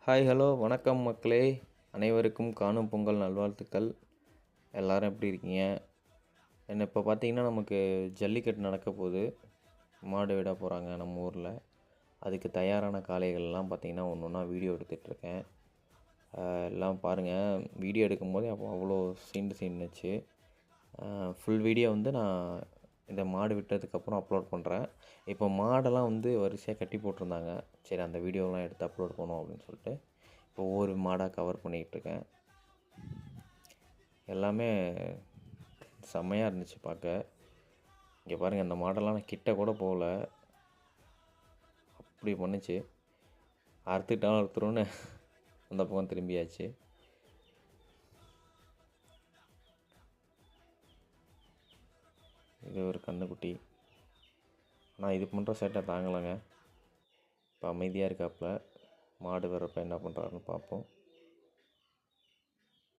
Hello வணக்கம் மக்களே. அனைவருக்கும் காணும் பொங்கல் நல்வாழ்த்துக்கள். எல்லாரும் எப்படி இருக்கீங்க? என்ன இப்போ பார்த்தீங்கன்னா நமக்கு ஜல்லிக்கட்டு நடக்க போகுது. மாடு விட போகிறாங்க நம்ம ஊரில். அதுக்கு தயாரான காளைகள்லாம் பார்த்தீங்கன்னா ஒன்று ஒன்றா வீடியோ எடுத்துகிட்ருக்கேன். எல்லாம் பாருங்கள். வீடியோ எடுக்கும்போதே அவ்வளோ சீண்டுச்சு. ஃபுல் வீடியோ வந்து நான் இந்த மாடு விட்டதுக்கப்புறம் அப்லோட் பண்ணுறேன். இப்போ மாடெல்லாம் வந்து வரிசையாக கட்டி போட்டிருந்தாங்க. சரி, அந்த வீடியோலாம் எடுத்து அப்லோட் பண்ணோம் அப்படின்னு சொல்லிட்டு இப்போ ஒவ்வொரு மாடாக கவர் பண்ணிகிட்ருக்கேன். எல்லாமே செம்மையாக இருந்துச்சு பார்க்க. இங்கே பாருங்கள், அந்த மாடெல்லாம் நான் கிட்ட கூட போகல, அப்படி பண்ணுச்சு. அறுத்துட்டாலும் அறுத்துருன்னு அந்த பக்கம் திரும்பியாச்சு. இது ஒரு கன்றுக்குட்டி. ஆனால் இது பண்ணுற சேட்டை தாங்கலைங்க. இப்போ அமைதியாக இருக்காப்புல. மாடு வர்றப்ப என்ன பண்ணுறாருன்னு பார்ப்போம்.